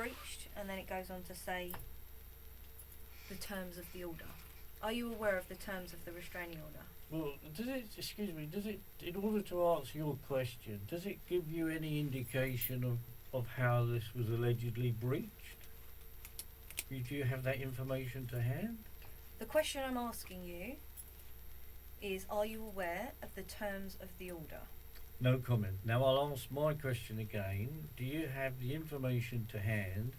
breached, and then it goes on to say the terms of the order. Are you aware of the terms of the restraining order? Well, does it, in order to answer your question, does it give you any indication of how this was allegedly breached? Do you have that information to hand? The question I'm asking you is, are you aware of the terms of the order? No comment. Now I'll ask my question again. Do you have the information to hand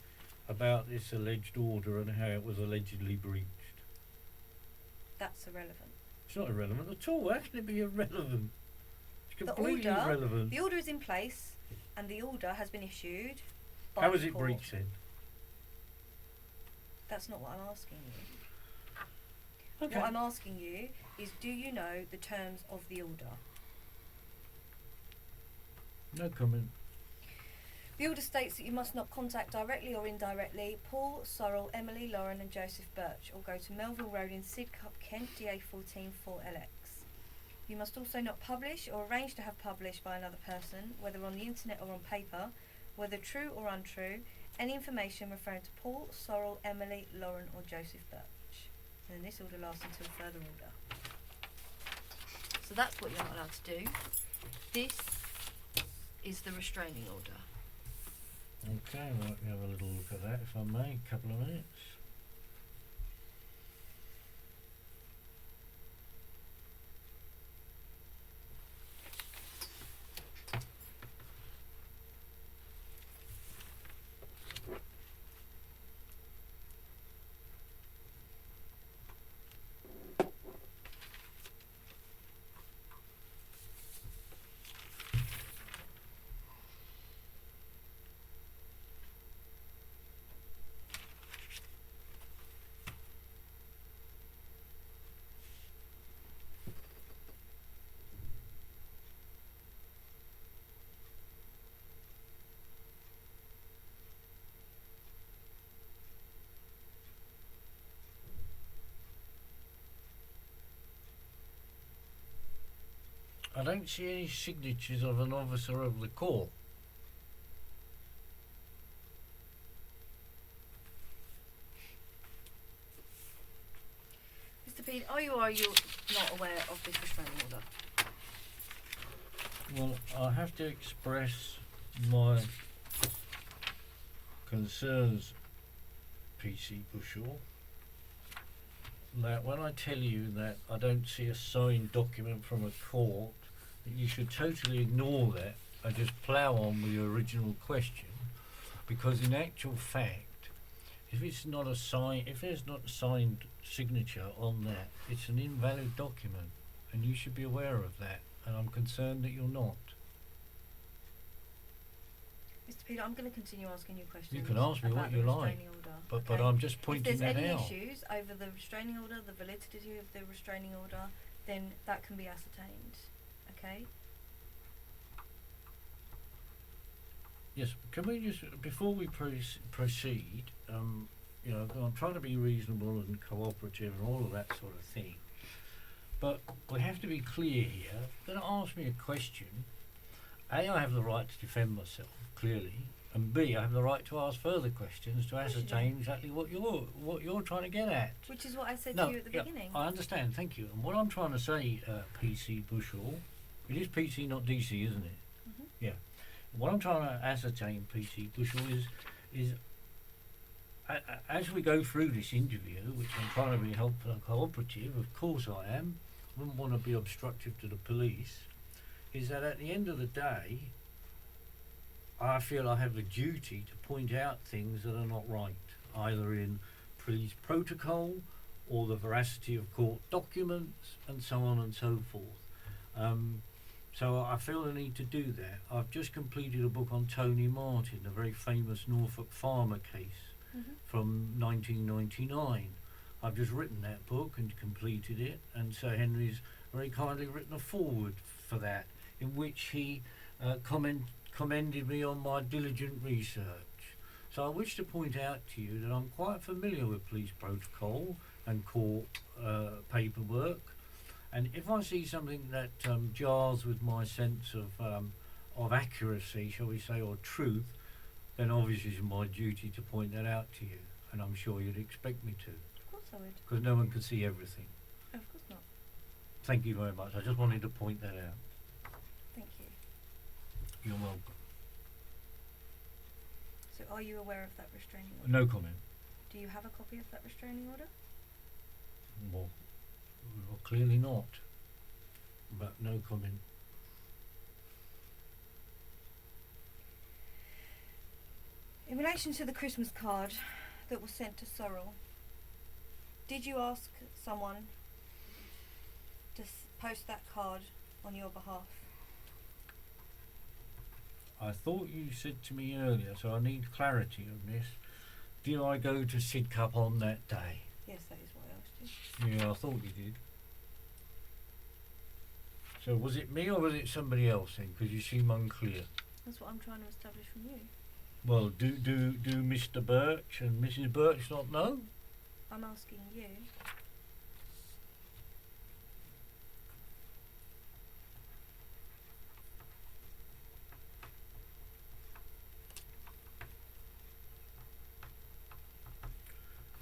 about this alleged order and how it was allegedly breached? That's irrelevant. It's not irrelevant at all. How can it be irrelevant? It's completely The order, irrelevant. the order is in place, and the order has been issued by How the was it court. breached then? That's not what I'm asking you. Okay. What I'm asking you is, do you know the terms of the order? No comment. The order states that you must not contact directly or indirectly Paul, Sorrel, Emily, Lauren and Joseph Birch, or go to Melville Road in Sidcup, Kent, DA 14 4LX. You must also not publish or arrange to have published by another person, whether on the internet or on paper, whether true or untrue, any information referring to Paul, Sorrel, Emily, Lauren or Joseph Birch. And then this order lasts until further order. So that's what you're not allowed to do. This is the restraining order. Okay, well, let me have a little look at that if I may, a couple of minutes. I don't see any signatures of an officer of the court. Mr. Pede, are you not aware of this restraining order? Well, I have to express my concerns, PC Bushell, that when I tell you that I don't see a signed document from a court, that you should totally ignore that and just plough on with your original question, because in actual fact, if there's not a signed signature on that, it's an invalid document, and you should be aware of that, and I'm concerned that you're not. Mr. Peter, I'm going to continue asking you questions. You can ask me about what the you like, restraining order, but I'm just pointing if that there's any out. issues over the restraining order, the validity of the restraining order, then that can be ascertained. Okay? Yes, can we just, before we proceed, you know, I'm trying to be reasonable and cooperative and all of that sort of thing, but we have to be clear here. You're going to ask me a question. A, I have the right to defend myself, clearly, and B, I have the right to ask further questions to course you do. ascertain exactly what you're trying to get at. Which is what I said No, to you at the yeah, beginning. I understand, thank you. And what I'm trying to say, PC Bushell, it is PC, not DC, isn't it? Mhm. Yeah. What I'm trying to ascertain, PC Bushell, is as we go through this interview, which I'm trying to be helpful and cooperative, of course I am, wouldn't want to be obstructive to the police, is that at the end of the day, I feel I have a duty to point out things that are not right, either in police protocol or the veracity of court documents and so on and so forth. So I feel the need to do that. I've just completed a book on Tony Martin, a very famous Norfolk farmer case from 1999. I've just written that book and completed it, and Sir Henry's very kindly written a foreword for that, in which he commended me on my diligent research. So I wish to point out to you that I'm quite familiar with police protocol and court paperwork, and if I see something that jars with my sense of accuracy, shall we say, or truth, then obviously it's my duty to point that out to you, and I'm sure you'd expect me to, Of course I would. because no one can see everything. Of course not. Thank you very much. I just wanted to point that out. Thank you. You're welcome. So are you aware of that restraining order? No comment. Do you have a copy of that restraining order? Well, clearly not. But no comment. In relation to the Christmas card that was sent to Sorrel, did you ask someone to post that card on your behalf? I thought you said to me earlier, so I need clarity on this. Did I go to Sidcup on that day? Yes, that is what I asked you. Yeah, I thought you did. So was it me or was it somebody else then? Because you seem unclear. That's what I'm trying to establish from you. Well, do Mr. Birch and Mrs. Birch not know? I'm asking you.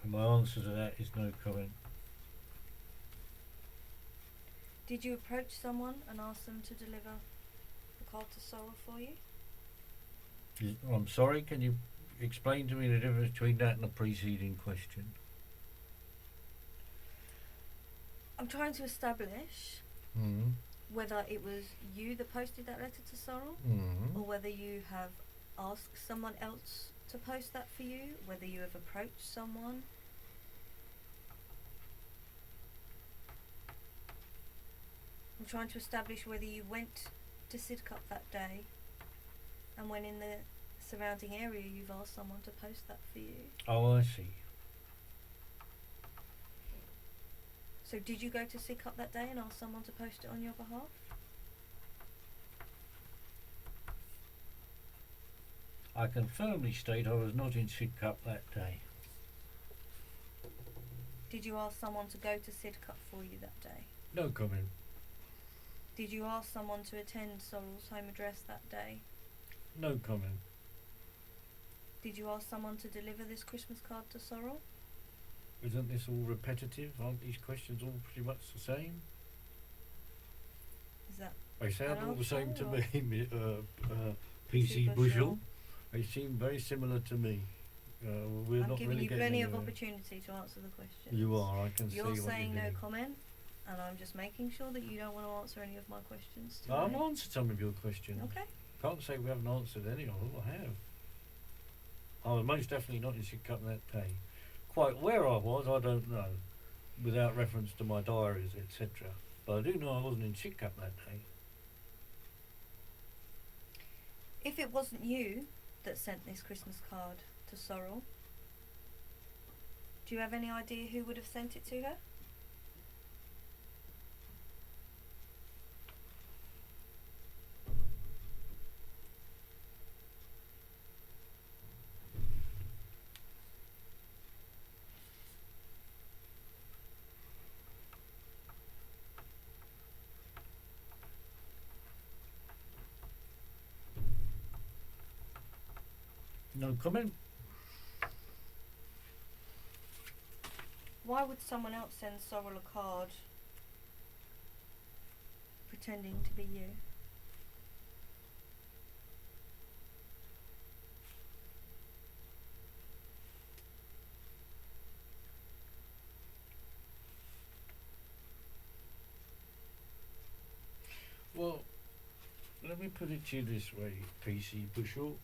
And my answer to that is no comment. Did you approach someone and ask them to deliver the card to Sorrel for you? I'm sorry, can you explain to me the difference between that and the preceding question? I'm trying to establish Mm. whether it was you that posted that letter to Sorrel, Mm. or whether you have asked someone else to post that for you, whether you have approached someone. I'm trying to establish whether you went to Sidcup that day, and when in the surrounding area you've asked someone to post that for you. Oh, I see. So did you go to Sidcup that day and ask someone to post it on your behalf? I can firmly state I was not in Sidcup that day. Did you ask someone to go to Sidcup for you that day? No comment. Did you ask someone to attend Sorrel's home address that day? No comment. Did you ask someone to deliver this Christmas card to Sorrel? Isn't this all repetitive? Aren't these questions all pretty much the same? Is that They sound An all the same to answer me, PC Super Bushel. sure. They seem very similar to me. We're I'm not giving really you getting plenty of anywhere. opportunity to answer the questions. You are, I can see You're what saying you're no doing. comment, and I'm just making sure that you don't want to answer any of my questions today. I've answered some of your questions. Okay. Can't say we haven't answered any of them. I have. I was most definitely not in Sidcup that day. Quite where I was, I don't know, without reference to my diaries, etc. But I do know I wasn't in Sidcup that day. If it wasn't you that sent this Christmas card to Sorrel, do you have any idea who would have sent it to her? No comment? Why would someone else send Sorrel a card pretending to be you? Well, let me put it to you this way, PC Bushel.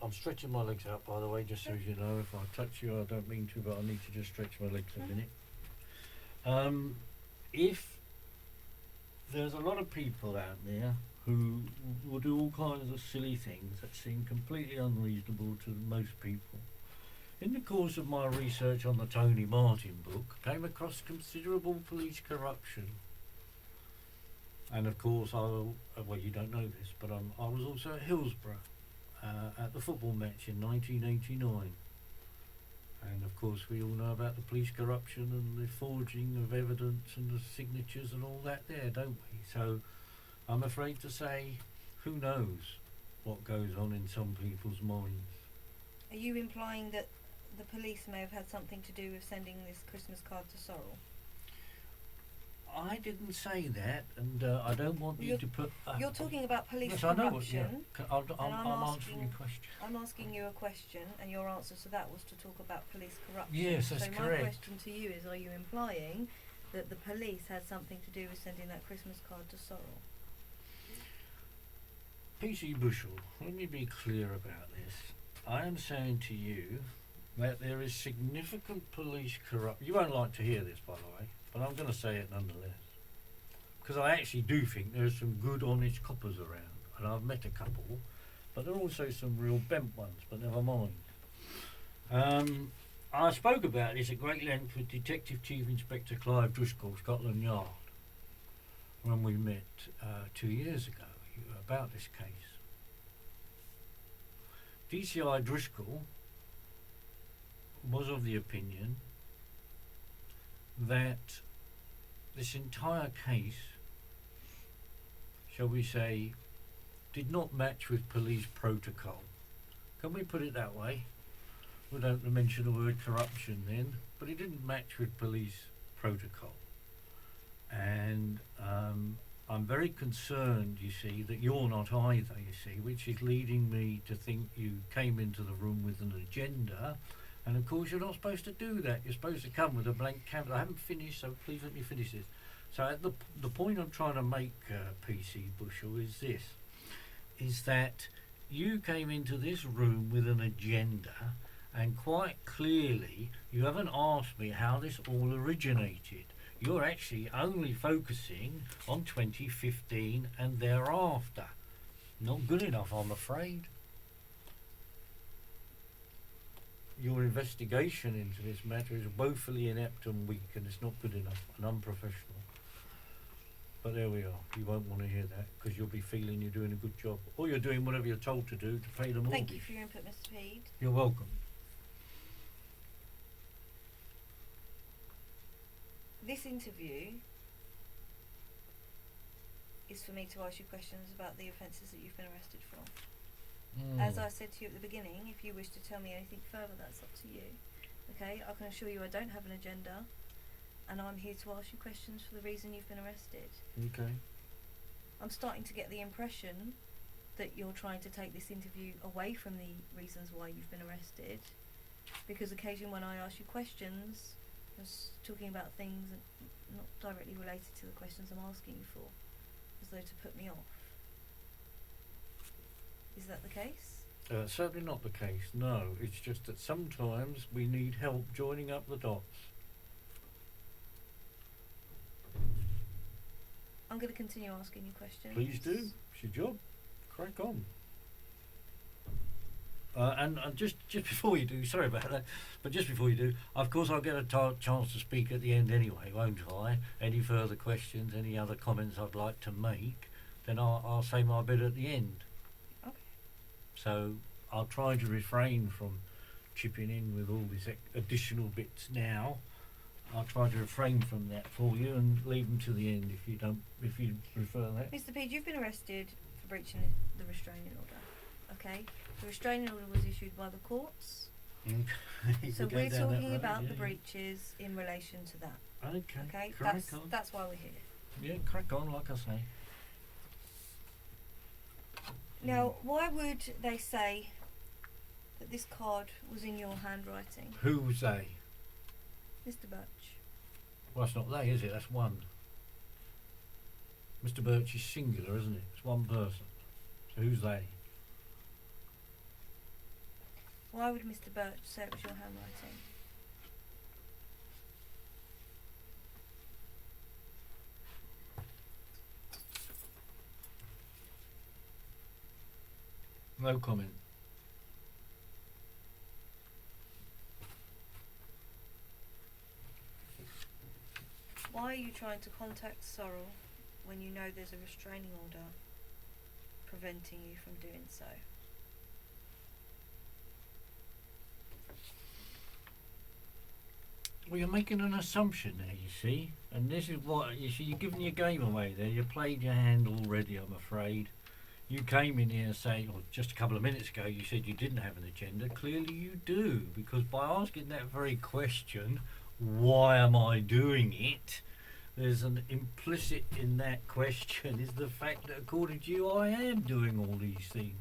I'm stretching my legs out, by the way, just so as you know. If I touch you, I don't mean to, but I need to just stretch my legs a minute. If there's a lot of people out there who will do all kinds of silly things that seem completely unreasonable to most people. In the course of my research on the Tony Martin book, I came across considerable police corruption. And of course, well, you don't know this, but I was also at Hillsborough at the football match in 1989. And of course, we all know about the police corruption and the forging of evidence and the signatures and all that there, don't we? So I'm afraid to say, who knows what goes on in some people's minds. Are you implying that the police may have had something to do with sending this Christmas card to Sorrel? I didn't say that, and I don't want you You're- to put. You're talking about police Yes, I know what. corruption. Yeah, I'm I'm answering your question. I'm asking you a question, and your answer to that was to talk about police corruption. Yes, that's so correct. my question to you is: are you implying that the police had something to do with sending that Christmas card to Sorrel? PC Bushell, let me be clear about this. I am saying to you that there is significant police corruption. You won't like to hear this, by the way, but I'm going to say it nonetheless. Because I actually do think there's some good, honest coppers around, and I've met a couple, but there are also some real bent ones, but never mind. I spoke about this at great length with Detective Chief Inspector Clive Driscoll, Scotland Yard, when we met 2 years ago about this case. DCI Driscoll was of the opinion that this entire case, shall we say, did not match with police protocol. Can we put it that way? We don't mention the word corruption then, but it didn't match with police protocol. And I'm very concerned, you see, that you're not either, you see, which is leading me to think you came into the room with an agenda. And of course, you're not supposed to do that. You're supposed to come with a blank canvas. I haven't finished, so please let me finish this. So at the point I'm trying to make, PC Bushell, is this, is that you came into this room with an agenda, and quite clearly you haven't asked me how this all originated. You're actually only focusing on 2015 and thereafter. Not good enough, I'm afraid. Your investigation into this matter is woefully inept and weak, and it's not good enough and unprofessional. But there we are. You won't want to hear that, because you'll be feeling you're doing a good job, or you're doing whatever you're told to do to pay the mortgage. Thank you for your input, Mr. Peed. You're welcome. This interview is for me to ask you questions about the offences that you've been arrested for. As I said to you at the beginning, if you wish to tell me anything further, that's up to you. Okay, I can assure you I don't have an agenda, and I'm here to ask you questions for the reason you've been arrested. Okay. I'm starting to get the impression that you're trying to take this interview away from the reasons why you've been arrested, because occasionally when I ask you questions, you're talking about things that not directly related to the questions I'm asking you for, as though to put me off. Is that the case? Certainly not the case, no. It's just that sometimes we need help joining up the dots. I'm going to continue asking you questions. Please do. It's your job. Crack on. And just before you do, sorry about that, but just before you do, of course I'll get a chance to speak at the end anyway, won't I? Any further questions, any other comments I'd like to make, then I'll say my bit at the end. Okay. So I'll try to refrain from chipping in with all these additional bits now. I'll try to refrain from that for you and leave them to the end if you prefer that. Mr. Peed, you've been arrested for breaching the restraining order. Okay? The restraining order was issued by the courts. Okay. So Go we're down that talking road, about yeah, the yeah. breaches in relation to that. Okay. Okay? Crack on. That's why we're here. Yeah, crack on, like I say. Now, why would they say that this card was in your handwriting? Who's they? Mr. Birch. Well, that's not they, is it? That's one. Mr. Birch is singular, isn't it? It's one person. So who's they? Why would Mr. Birch say it was your handwriting? No comment. Why are you trying to contact Sorrel when you know there's a restraining order preventing you from doing so? Well, you're making an assumption there, you see. And this is what, you see, you're giving your game away there. You played your hand already, I'm afraid. You came in here saying, or just a couple of minutes ago, you said you didn't have an agenda. Clearly you do, because by asking that very question, why am I doing it? There's an implicit in that question is the fact that according to you, I am doing all these things.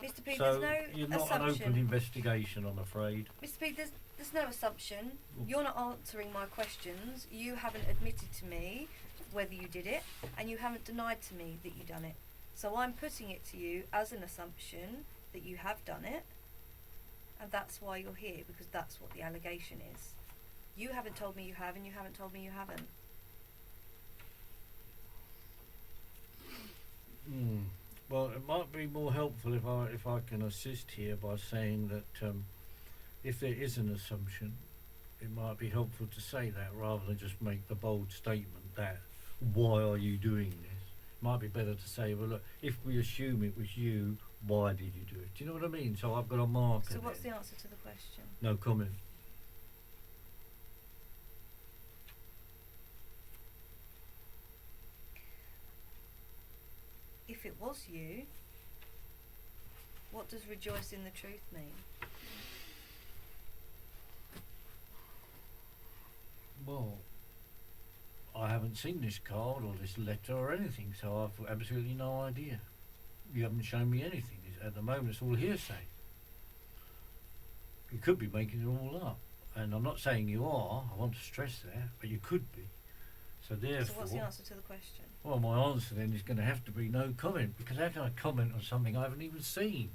Mr. P, So there's you're no not an assumption. open investigation, I'm afraid. Mr. P, there's no assumption. You're not answering my questions. You haven't admitted to me whether you did it, and you haven't denied to me that you done it. So I'm putting it to you as an assumption that you have done it, and that's why you're here, because that's what the allegation is. You haven't told me you have, and you haven't told me you haven't. Well, it might be more helpful if I can assist here by saying that if there is an assumption, it might be helpful to say that rather than just make the bold statement that why are you doing this? Might be better to say, well, look, if we assume it was you, why did you do it? Do you know what I mean? So I've got a marker. So what's there. the answer to the question? No comment. If it was you, what does rejoice in the truth mean? Well, I haven't seen this card or this letter or anything, so I've absolutely no idea. You haven't shown me anything. At the moment, it's all hearsay. You could be making it all up, and I'm not saying you are. I want to stress that, but you could be. So therefore, So what's the answer to the question? well, my answer then is going to have to be no comment, because how can I comment on something I haven't even seen?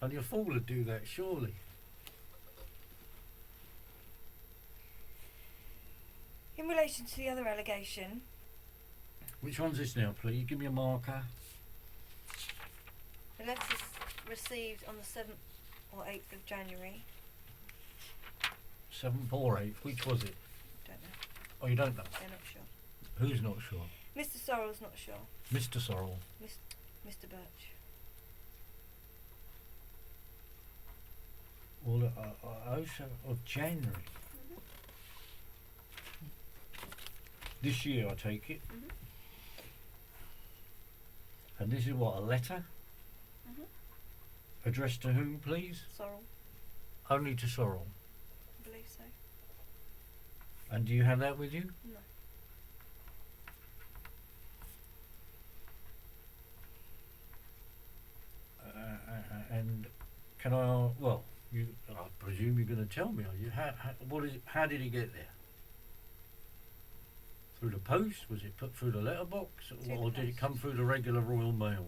Only a fool would do that, surely. In relation to the other allegation, Which one's this now, please? Give me a marker. the letters received on the 7th or 8th of January. 7th or 8th, which was it? Don't know. Oh, you don't know? They're not sure. Who's not sure? Mr. Sorrell's not sure. Mr. Sorrell. Mr. Birch. Well, 07th of January. This year, I take it. Mhm. And this is what, a letter? Mhm. Addressed to whom, please? Sorrell, Only to Sorrel. I believe so. And do you have that with you? No. And can I, well, I presume you're going to tell me, are you? How did it get there? Through the post? Was it put through the letterbox? Through Or the did it post. come through the regular Royal Mail?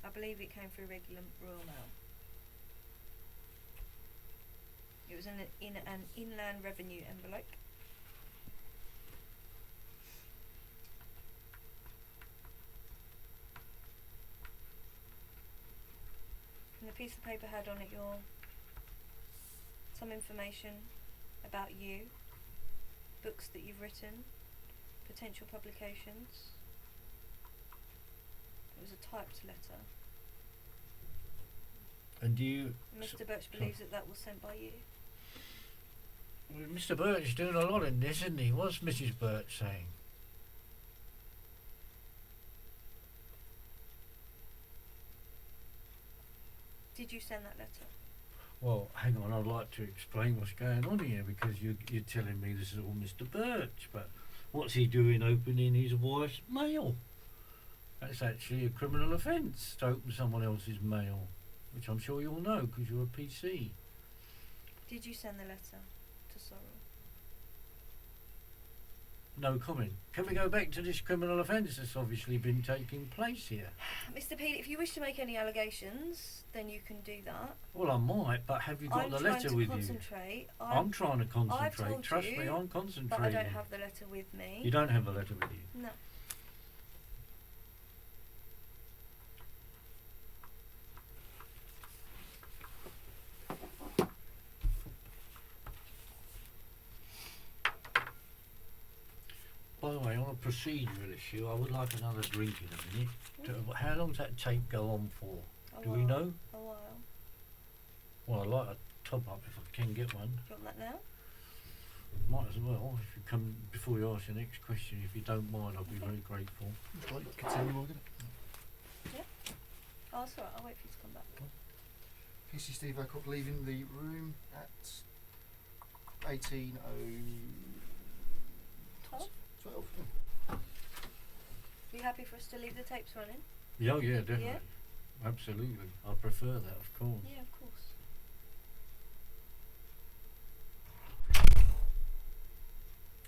I believe it came through regular Royal Mail. It was in an Inland Revenue envelope. And the piece of paper had on it some information about you, books that you've written, potential publications. It was a typed letter. And do you... Mr. Birch believes that was sent by you. Well, Mr. Birch doing a lot in this, isn't he? What's Mrs. Birch saying? Did you send that letter? Well, hang on, I'd like to explain what's going on here, because you're telling me this is all Mr. Birch, but what's he doing opening his wife's mail? That's actually a criminal offence to open someone else's mail, which I'm sure you'll know because you're a PC. Did you send the letter to Sorrel? No comment. Can we go back to this criminal offence that's obviously been taking place here? Mr. Pete, if you wish to make any allegations, then you can do that. Well, I might, but have you got I'm the trying letter to with you? concentrate. I'm trying to concentrate. told Trust you, me, I'm But concentrating. I don't have the letter with me. You don't have the letter with you? No. By the way, on a procedural issue, I would like another drink in a minute. How long does that tape go on for? Do we know? A while. Well, I'd like a top up if I can get one. Do you want that now? Might as well. If you come before you ask your next question, if you don't mind, I'll be very grateful. Continue, Morgan. Oh, it's alright. I'll wait for you to come back. PC Steve Adcock leaving the room at 18:12. 12? Are you happy for us to leave the tapes running? Yeah, yeah, definitely. Yeah? Absolutely. I prefer that, of course. Yeah, of course.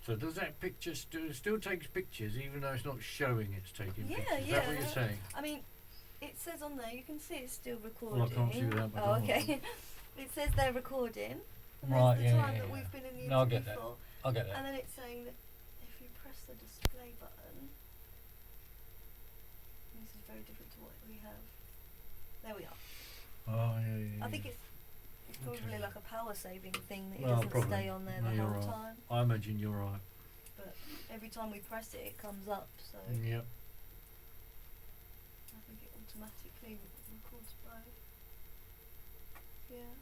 So does that picture still takes pictures even though it's not showing it's taking Yeah, pictures? Is yeah. that what you're saying? I mean, it says on there, you can see it's still recording. Well, I can't see without my Oh, okay. It says they're recording. And Right, there's the yeah, time yeah, that yeah. we've been in the No, I interview get that. for. I get that. And then it's saying that if you press the display button, this is very different to what we have. There we are. Oh, yeah, yeah. I think it's probably Okay. like a power saving thing that it Well, doesn't probably. stay on there No, the you're whole right. time. I imagine you're right. But every time we press it, it comes up. So Yep. I think it automatically records both. Yeah.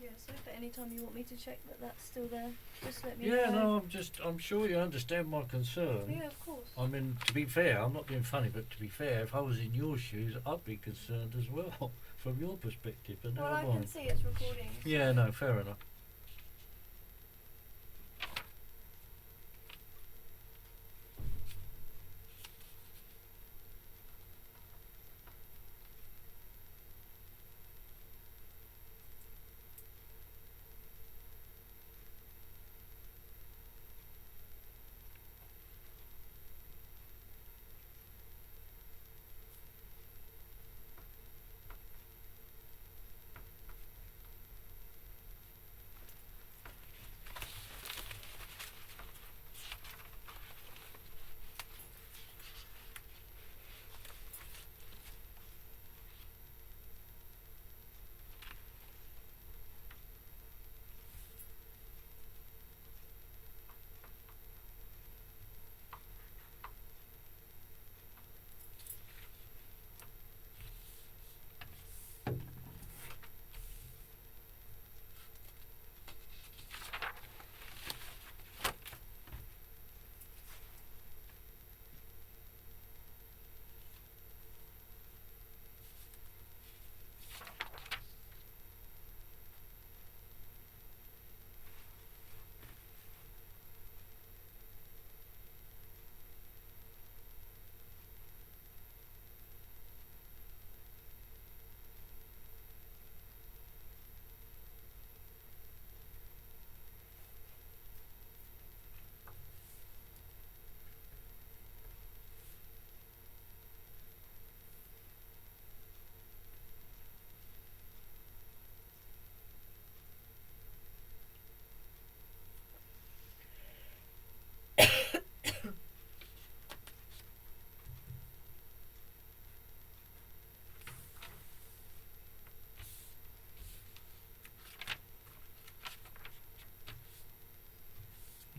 Yeah, so if at any time you want me to check that that's still there, just let me Yeah, know. no, I'm sure you understand my concern. Yeah, of course. I mean, to be fair, I'm not being funny, but to be fair, if I was in your shoes, I'd be concerned as well, from your perspective, but Well, never I can mind. see it's recording. Yeah, so- no, fair enough.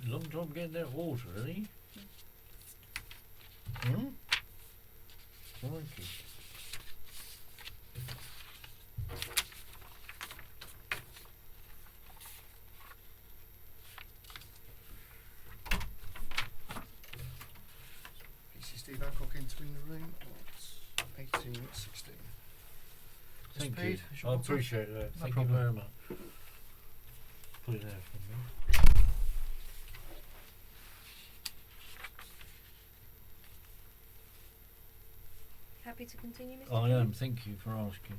Long time getting that water, isn't he? Hmm? Crikey. PC Steve Adcock entering the room at 18:16. Thank Mr. you. Pede, is your I water? appreciate that. No Thank problem. you very much. Put it there for me. Happy to continue, Mr. I King? am. Thank you for asking.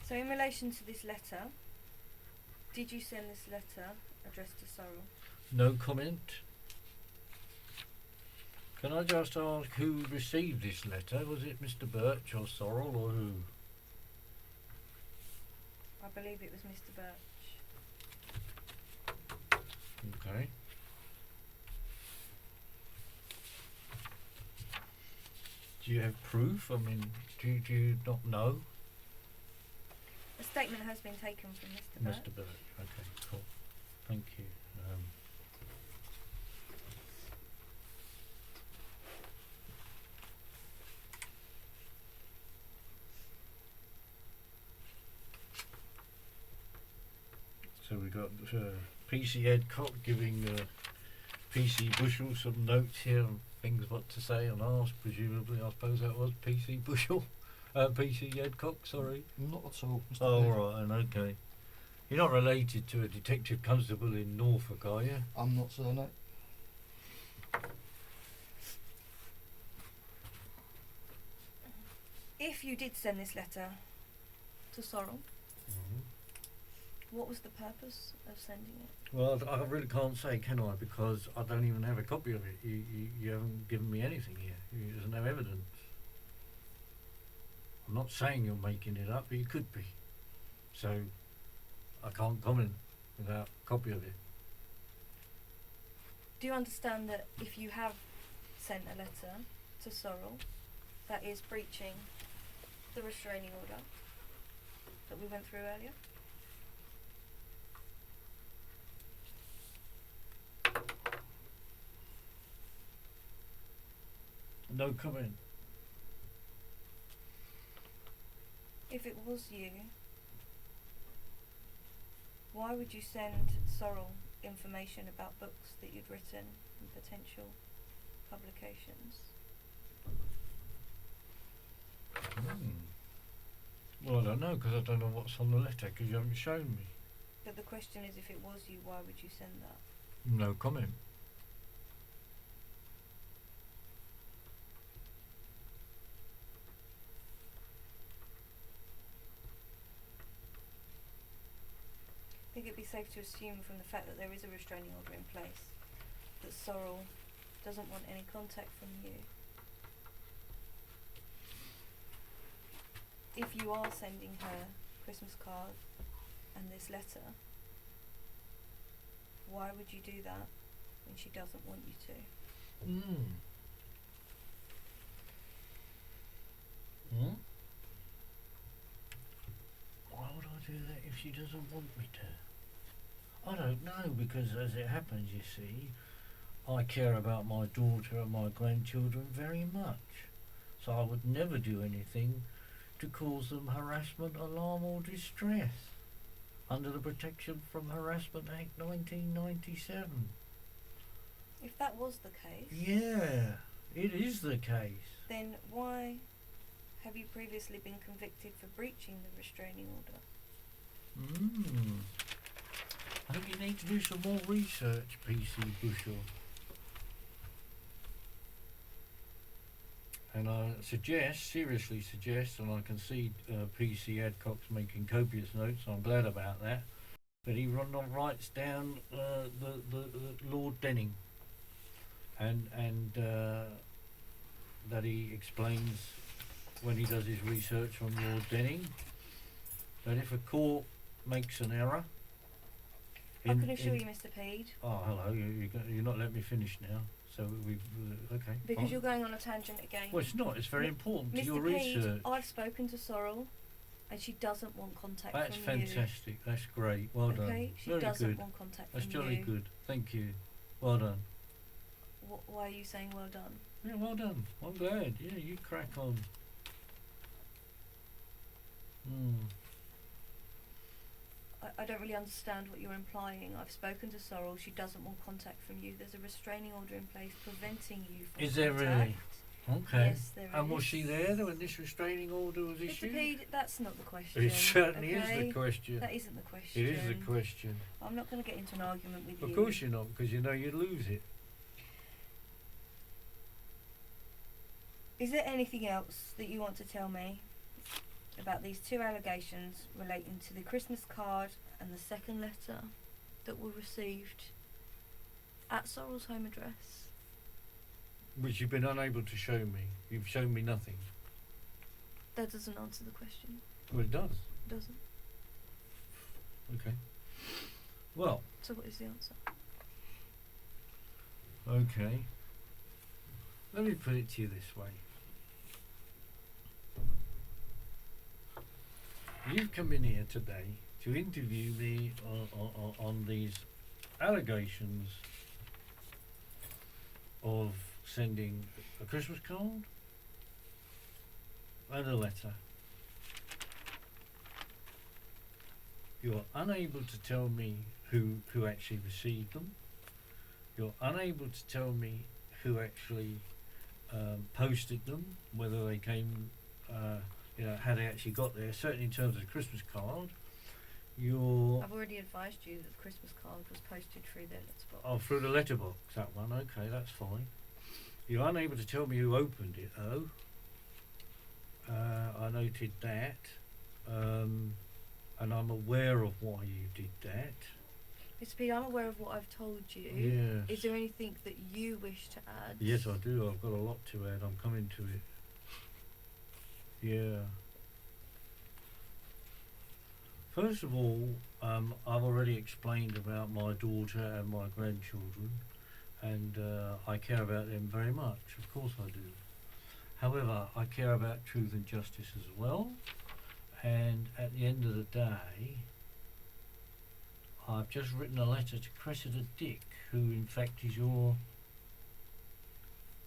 So in relation to this letter, did you send this letter addressed to Sorrel? No comment. Can I just ask who received this letter? Was it Mr. Birch or Sorrel or who? I believe it was Mr. Birch. Okay. Do you have proof? I mean, do you not know? A statement has been taken from Mr. Birch. Mr. Birch. Okay, cool. Thank you. So we got PC Edcock giving PC Bushell some notes here and things what to say and ask. Presumably, I suppose that was PC Bushell, PC Edcock. Sorry. Not at all, Mr. Oh, Page. all right, and okay. You're not related to a detective constable in Norfolk, are you? I'm not, sir, no. If you did send this letter to Sorrel, what was the purpose of sending it? Well, I really can't say, can I? Because I don't even have a copy of it. You haven't given me anything here. There's no evidence. I'm not saying you're making it up, but you could be. So, I can't comment without a copy of it. Do you understand that if you have sent a letter to Sorrel, that is breaching the restraining order that we went through earlier? No comment. If it was you, why would you send Sorrel information about books that you'd written and potential publications? Well, I don't know, because I don't know what's on the letter, because you haven't shown me. But the question is, if it was you, why would you send that? No comment. I think it'd be safe to assume from the fact that there is a restraining order in place that Sorrel doesn't want any contact from you. If you are sending her Christmas card and this letter, why would you do that when she doesn't want you to? Why would I do that if she doesn't want me to? I don't know, because as it happens, you see, I care about my daughter and my grandchildren very much. So I would never do anything to cause them harassment, alarm or distress under the Protection from Harassment Act 1997. If that was the case, Yeah, it is the case. then why have you previously been convicted for breaching the restraining order? I think you need to do some more research, PC Bushell. And I seriously suggest, and I can see PC Adcock's making copious notes, I'm glad about that he writes down the Lord Denning, and that he explains when he does his research on Lord Denning, that if a court makes an error, I can assure you, Mr. Pede, Oh, hello. You're not letting me finish now. So we've okay. because fine. you're going on a tangent again. Well, it's not. It's very important to your Mr. Pede, research. I've spoken to Sorrel, and she doesn't want contact That's from you. fantastic. That's great. Well done. Okay, she Very doesn't good. want contact That's from jolly you. good. Thank you. Well done. Why are you saying well done? Yeah, well done. I'm glad. Yeah, you crack on. I don't really understand what you're implying. I've spoken to Sorrel. She doesn't want contact from you. There's a restraining order in place preventing you from Is there contact. really? Okay. Yes, there And is. was she there when this restraining order was Mr. issued? Pede, that's not the question. It certainly is okay? the question. That isn't the question. It is the question. I'm not going to get into an argument with you. Of course you're not, because you know you'd lose it. Is there anything else that you want to tell me about these two allegations relating to the Christmas card and the second letter that were received at Sorrel's home address? Which you've been unable to show me. You've shown me nothing. That doesn't answer the question, Well, it does. does it? Okay. Well, So what is the answer? okay. Let me put it to you this way. You've come in here today to interview me on these allegations of sending a Christmas card and a letter. You are unable to tell me who actually received them. You're unable to tell me who actually posted them, whether they came, how they actually got there. Certainly in terms of the Christmas card, you're I've already advised you that the Christmas card was posted through the letterbox. oh through the letterbox, that one. Okay, that's fine. You're unable to tell me who opened it, though. I noted that, and I'm aware of why you did that. Mr. P, I'm aware of what I've told you. Yes. Is there anything that you wish to add? Yes, I do. I've got a lot to add. I'm coming to it. Yeah. First of all, I've already explained about my daughter and my grandchildren, and I care about them very much. Of course I do. However, I care about truth and justice as well, and at the end of the day, I've just written a letter to Cressida Dick, who in fact is your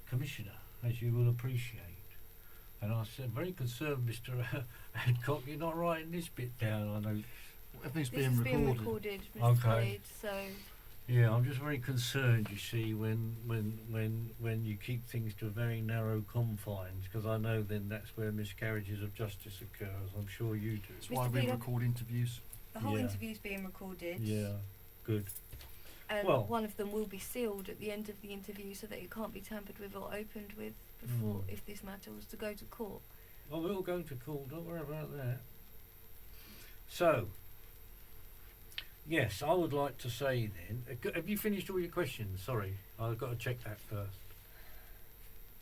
commissioner, as you will appreciate. And I said, very concerned, Mr. Adcock, you're not writing this bit down, I know. Everything's This being is recorded. being recorded, Mr. Okay. Reed, so Yeah, I'm just very concerned, you see, when you keep things to very narrow confines, because I know then that's where miscarriages of justice occurs. I'm sure you do. That's why Mr. we Peter- record interviews. the whole Yeah. interview's being recorded. Yeah, good. And Well- one of them will be sealed at the end of the interview so that it can't be tampered with or opened with before, if this matter was to go to court. Well, we'll go to court, don't worry about that. So, yes, I would like to say then, have you finished all your questions? Sorry, I've got to check that first.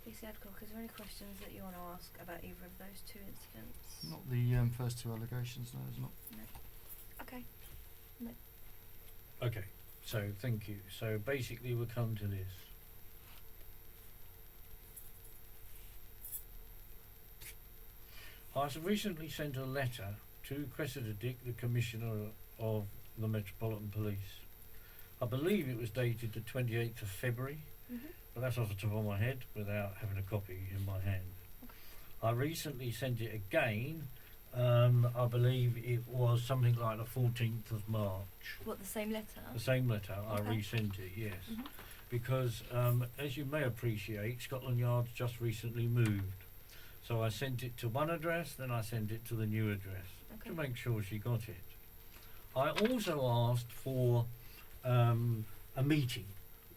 Lisa Adcock, is there any questions that you want to ask about either of those two incidents? Not the first two allegations, no, there's not. Okay. Okay, so thank you. So basically we'll come to this. I have recently sent a letter to Cressida Dick, the Commissioner of the Metropolitan Police. I believe it was dated the 28th of February, but that's off the top of my head without having a copy in my hand. I recently sent it again. I believe it was something like the 14th of March. What, the same letter? The same letter, I Okay. resent it, yes. Mhm. Because, as you may appreciate, Scotland Yard's just recently moved. So I sent it to one address, then I sent it to the new address Okay. to make sure she got it. I also asked for a meeting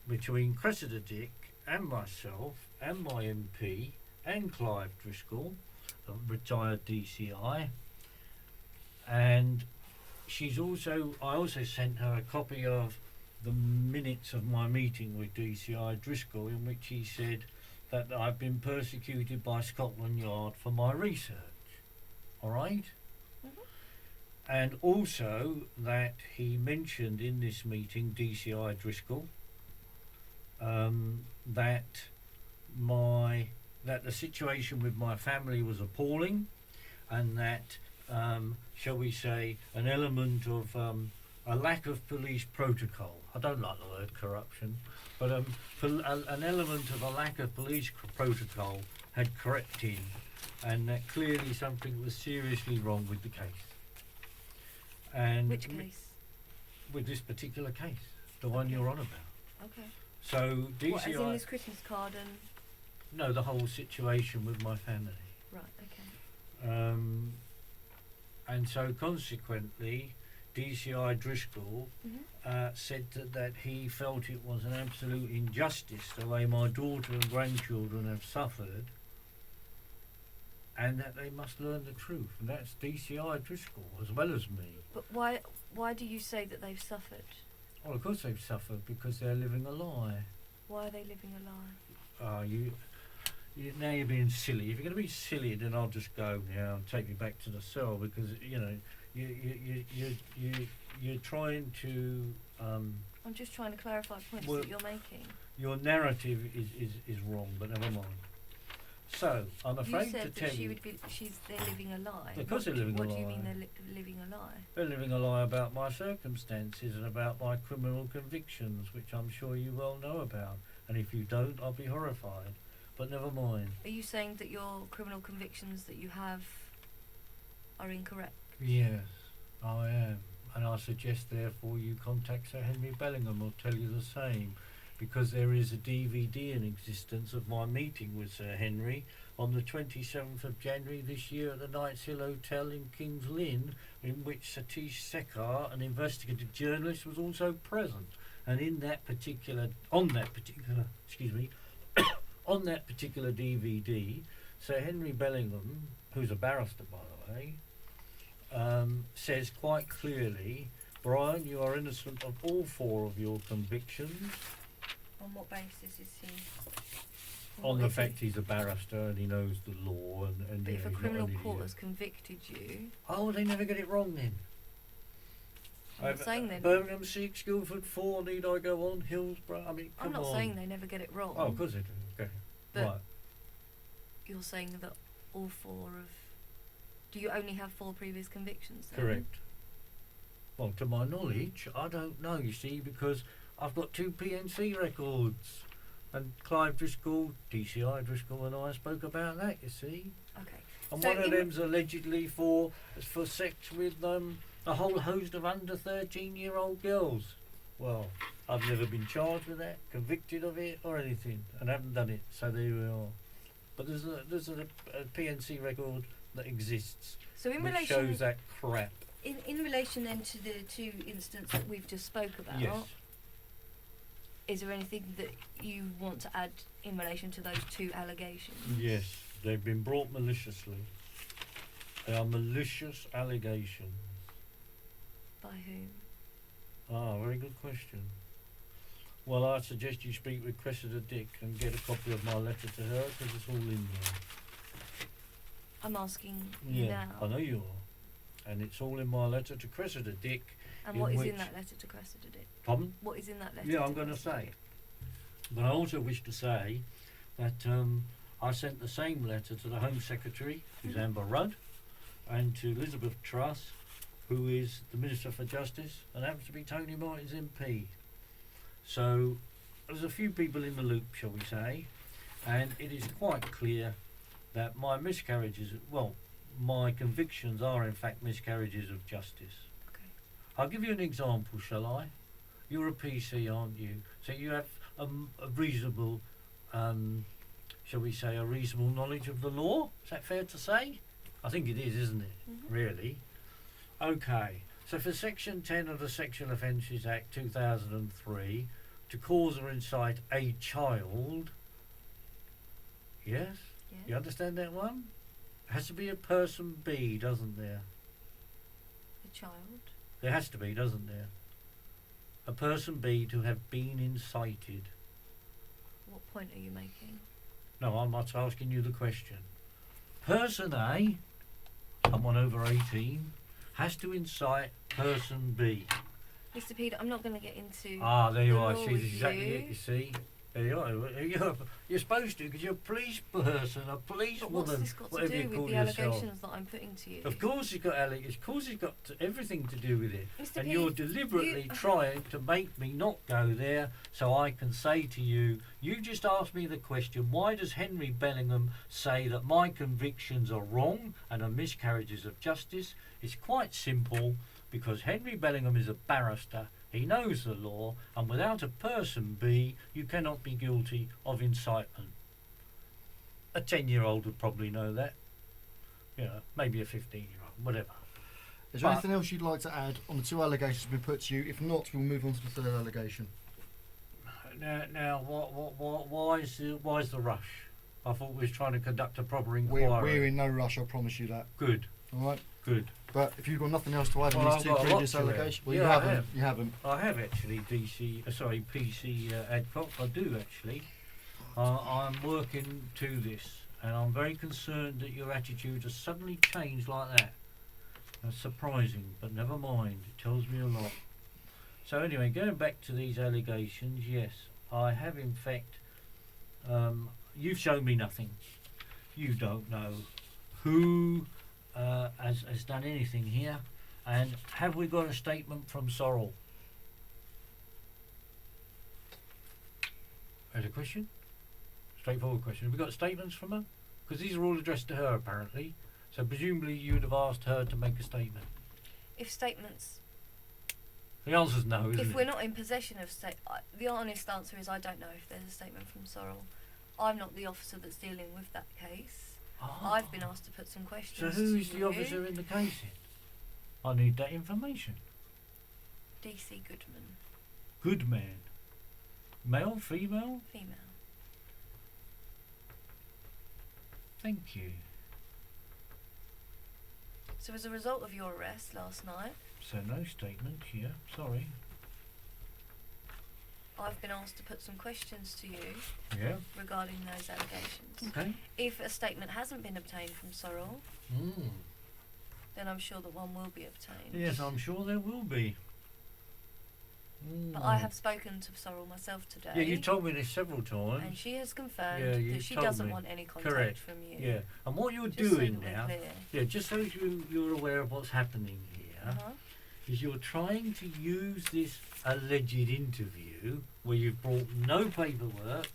between Cressida Dick and myself and my MP and Clive Driscoll, a retired DCI, and I also sent her a copy of the minutes of my meeting with DCI Driscoll, in which he said that I've been persecuted by Scotland Yard for my research. All right? Mhm. And also that he mentioned in this meeting, DCI Driscoll, that the situation with my family was appalling, and that, shall we say, an element of a lack of police protocol. I don't like the word corruption, but an element of a lack of police protocol had crept in, and that clearly something was seriously wrong with the case. And Which case? with this particular case, the one Okay. you're on about. Okay. So DCI, What, as in this Christmas card and... no, the whole situation with my family. Right, okay. And so consequently, DCI Driscoll Mhm. said that he felt it was an absolute injustice the way my daughter and grandchildren have suffered, and that they must learn the truth. And that's DCI Driscoll as well as me. But why do you say that they've suffered? Well, of course they've suffered because they're living a lie. Why are they living a lie? Now you're being silly. If you're going to be silly, then I'll just go now and take you back to the cell, because you're trying to I'm just trying to clarify points Well, that you're making. your narrative is wrong, but never mind. So I'm You afraid to said tell that you they're living a lie. Of course they're living a What do you lie. mean they're living a lie? they're living a lie about my circumstances and about my criminal convictions, which I'm sure you well know about. And if you don't, I'll be horrified. But never mind. Are you saying that your criminal convictions that you have are incorrect? Yes, I am. And I suggest, therefore, you contact Sir Henry Bellingham. I'll tell you the same, because there is a DVD in existence of my meeting with Sir Henry on the 27th of January this year at the Knights Hill Hotel in King's Lynn, in which Satish Sekhar, an investigative journalist, was also present. And on that particular DVD, Sir Henry Bellingham, who's a barrister by the way, says quite clearly, Brian, you are innocent of all 4 of your convictions. On what basis is he? On the What is fact he? he's a barrister and he knows the law, and But you if know, a he's not criminal an court idiot. has convicted you, Oh, they never get it wrong then. I'm not saying they. Birmingham 6, Guildford 4, need I go on? Hillsborough, I mean, I'm come not on. saying they never get it wrong. Oh, of course they do. Okay. But Right. you're saying that all 4 of. Do you only have 4 previous convictions? Then? Correct. Well, to my knowledge, I don't know, you see, because I've got 2 PNC records. And Clive Driscoll, DCI Driscoll and I spoke about that, you see. Okay. And So one of in- them's allegedly for sex with a whole host of under 13-year-old girls. Well, I've never been charged with that, convicted of it or anything, and haven't done it, so there we are. But there's a PNC record that exists So in which relation shows that crap. in relation then to the 2 incidents that we've just spoke about, Yes. is there anything that you want to add in relation to those 2 allegations? Yes, they've been brought maliciously. They are malicious allegations. By whom? Ah, very good question. Well, I suggest you speak with Cressida Dick and get a copy of my letter to her, because it's all in there. I'm asking you Yeah, now. I know you are. And it's all in my letter to Cressida Dick. And in what is which- in that letter to Cressida Dick? Pardon? What is in that letter? Yeah, I'm going to Cressida say. Dick? But I also wish to say that I sent the same letter to the Home Secretary, who's Amber Rudd, and to Elizabeth Truss, who is the Minister for Justice, and happens to be Tony Martin's MP. So there's a few people in the loop, shall we say, and it is quite clear that my miscarriages, well, my convictions are in fact miscarriages of justice. Okay. I'll give you an example, shall I? You're a PC, aren't you? So you have a reasonable, shall we say, a reasonable knowledge of the law? Is that fair to say? I think it is, isn't it? Mhm. Really? Okay. So for Section 10 of the Sexual Offences Act 2003, to cause or incite a child, yes? Yeah. You understand that one? Has to be a person B, doesn't there? A child. There has to be, doesn't there? A person B to have been incited. What point are you making? No, I'm not asking you the question. Person A, someone over 18, has to incite person B. Mr. Peter, I'm not going to get into. Ah, there you the are. law See, with this is exactly you. it, you see. There you are. You're supposed to, because you're a police person, a police But what's woman, this got to whatever do you with call the yourself. allegations that I'm putting to you? Of course it's got of course it's got everything to do with it. Mr. And P, you're deliberately you- trying to make me not go there so I can say to you, you just asked me the question, why does Henry Bellingham say that my convictions are wrong and are miscarriages of justice? It's quite simple, because Henry Bellingham is a barrister, he knows the law, and without a person B, you cannot be guilty of incitement. A 10-year-old would probably know that. You know, maybe a 15-year-old, whatever. Is there But- anything else you'd like to add on the 2 allegations that have been put to you? If not, we'll move on to the 3rd allegation. Now, why is the rush? I thought we was trying to conduct a proper inquiry. We're in no rush, I promise you that. Good, Alright? good. But if you've got nothing else to add Well, on I've these 2 got a lot previous to add. allegations, well, Yeah, you I haven't. have. You haven't. I have actually PC Adcock. I do actually. I'm working to this, and I'm very concerned that your attitude has suddenly changed like that. That's surprising, but never mind. It tells me a lot. So anyway, going back to these allegations, yes, I have in fact. You've shown me nothing. You don't know who has done anything here, and have we got a statement from Sorrel? There's a question. Straightforward question. Have we got statements from her? Because these are all addressed to her apparently. So presumably you would have asked her to make a statement. If statements The answer's no, isn't If it? we're not in possession of the honest answer is I don't know if there's a statement from Sorrel. I'm not the officer that's dealing with that case. Ah. I've been asked to put some So questions who to is the you. officer in the case then? I need that information. DC Goodman, Good man. Male, female? female. Thank you. So as a result of your arrest last night, So no statement here, sorry. I've been asked to put some questions to you Yeah, regarding those allegations. okay. If a statement hasn't been obtained from Sorrel, Mm. then I'm sure that one will be obtained. Yes, I'm sure there will be. But I Mm. have spoken to Sorrel myself today. Yeah, you told me this several and times. she has confirmed Yeah, you that she told doesn't me. want any contact Correct. from you. Yeah, and what you're Just so doing that we're now, clear. yeah, just so you're aware of what's happening here, Uh-huh. is you're trying to use this alleged interview where you've brought no paperwork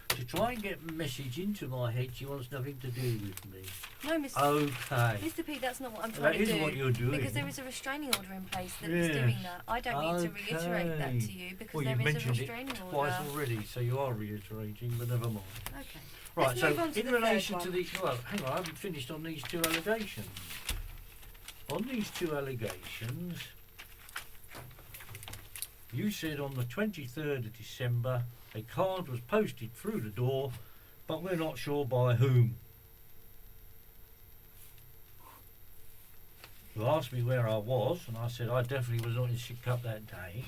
to try and get a message into my head she wants nothing to do with me. No, Mr. Okay. Mr. P, that's not what I'm That trying is to do. what you're doing. Because there is a restraining order in place that is doing Yes. that. I don't need to reiterate that Okay. to you because Well, there you've is a mentioned it restraining order. twice already, so you are reiterating, but never mind. Okay. Right, Let's so move on to in the third relation one. to the well, hang on, I haven't finished on these two allegations. On these two allegations, you said on the 23rd of December a card was posted through the door, but we're not sure by whom. You asked me where I was, and I said I definitely was not in Sidcup that day.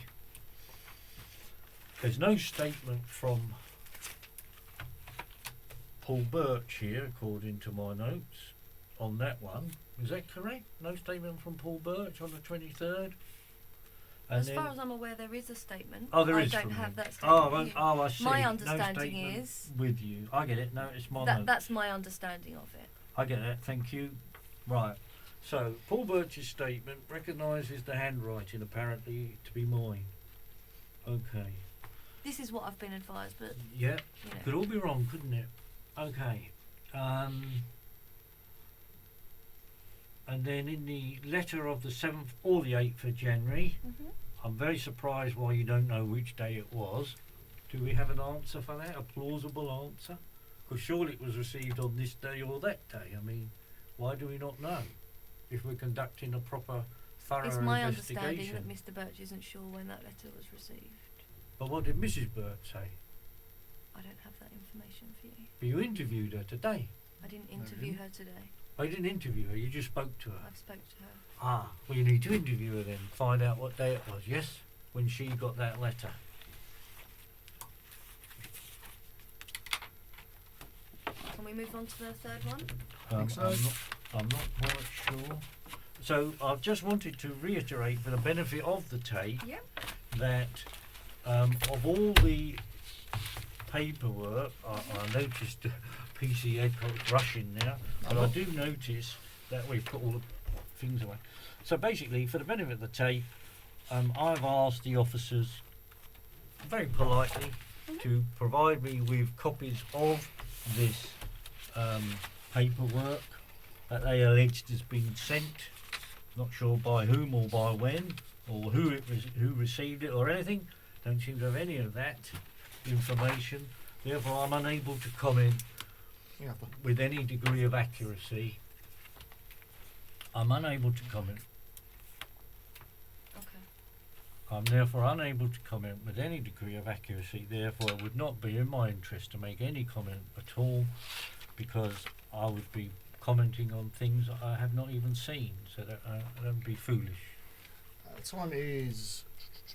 There's no statement from Paul Birch here, according to my notes, on that one. Is that correct? No statement from Paul Birch on the 23rd? And As then, far as I'm aware, there is a statement. oh, there I is don't from have him. that statement. Oh, with you. I see. My No understanding statement is with you. I get it. No, it's my note. that's my understanding of it. I get it. Thank you. Right. So Paul Birch's statement recognises the handwriting apparently to be mine. Okay. This is what I've been advised, but Yeah. you know. Could all be wrong, couldn't it? Okay. And then in the letter of the 7th or the 8th of January, Mhm. I'm very surprised why you don't know which day it was. Do we have an answer for that? A plausible answer? Because surely it was received on this day or that day. I mean, why do we not know if we're conducting a proper, thorough It's my understanding investigation? that Mr. Birch isn't sure when that letter was received. But what did Mrs. Birch say? I don't have that information for you. But you interviewed her today. I didn't No, interview didn't. her today. I didn't interview her, you just spoke to her. I've spoke to her. Ah, well you need to interview her then, find out what day it was, yes? When she got that letter. Can we move on to the third one? Think so. I'm not quite sure. So I've just wanted to reiterate for the benefit of the tape Yep. that of all the paperwork, I noticed PC Edcott's rushing now, but I do notice that we've put all the things away. So basically, for the benefit of the tape, I've asked the officers very politely to provide me with copies of this paperwork that they alleged has been sent. Not sure by whom or by when, or who received it or anything. Don't seem to have any of that information. Therefore, I'm unable to comment Yeah, but with any degree of accuracy. I'm unable to comment. Okay. I'm therefore unable to comment with any degree of accuracy. Therefore, it would not be in my interest to make any comment at all, because I would be commenting on things I have not even seen. So that would be foolish. time is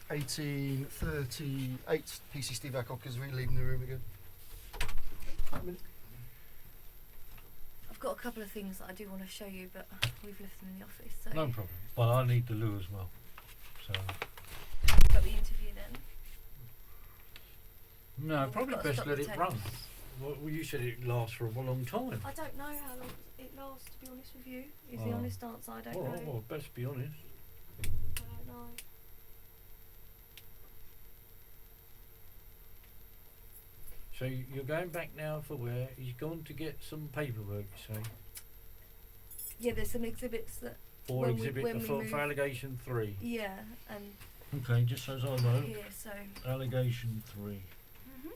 18:38. PC Steve Adcock is really leaving the room again. I've got a couple of things that I do want to show you, but we've left them in the office. So No problem. Well, I need the loo as well. So got the interview then. no, Well, we've probably got to best stop let the it tapes. run. Well, you said it lasts for a long time. I don't know how long it lasts, to be honest with you. Is the Oh. honest answer. I don't All know. right, well, best be honest. I don't know. So you're going back now for where? He's gone to get some paperwork, you say, Yeah, there's some exhibits that for When we exhibit move- for allegation 3. yeah, and Okay, just as I know. here. So. Allegation 3. Mhm.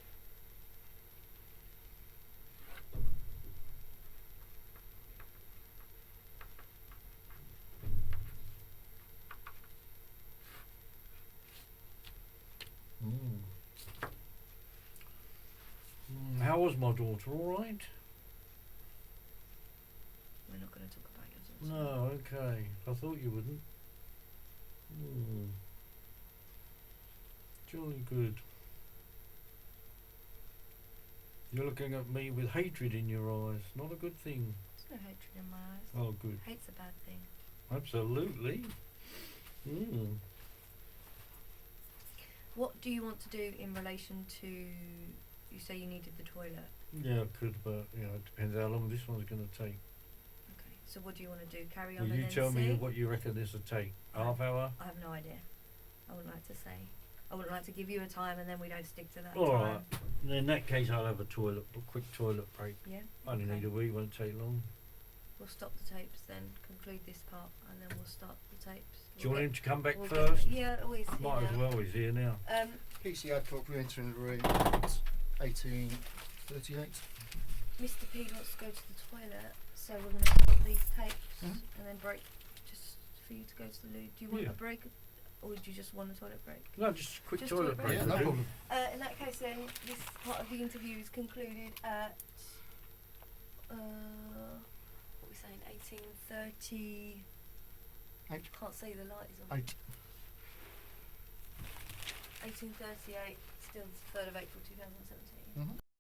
Mm. How was my daughter? All right? We're not going to talk about your daughter. No, okay. I thought you wouldn't. Jolly good. You're looking at me with hatred in your eyes. Not a good thing. There's no hatred in my eyes. Oh, good. Hate's a bad thing. Absolutely. What do you want to do in relation to? You say you needed the toilet. Yeah, I could, but it depends how long this one's going to take. Okay. So what do you want to do? Carry on Will and you then tell me see? what you reckon this will take? Half hour? I have no idea. I wouldn't like to say. I wouldn't like to give you a time and then we don't stick to that All time. right. In that case, I'll have a quick toilet break. Yeah. I only okay. need a wee, won't take long. We'll stop the tapes then, conclude this part, and then we'll start the tapes. Do you want him to come back we'll first? Yeah, always. Might as well, he's here now. PC Adcock re-entering the room at 18:38. Mr. P wants to go to the toilet, so we're going to stop these tapes and then break just for you to go to the loo. Do you want Yeah. a break, or do you just want a toilet break? No, just a quick Just toilet toilet break. Yeah, will no do. problem. In that case, then this part of the interview is concluded at what are we saying? 18:30. Eight. Can't see the light is on. 8. 18:38. Still the 3rd of April 2017. Mhm.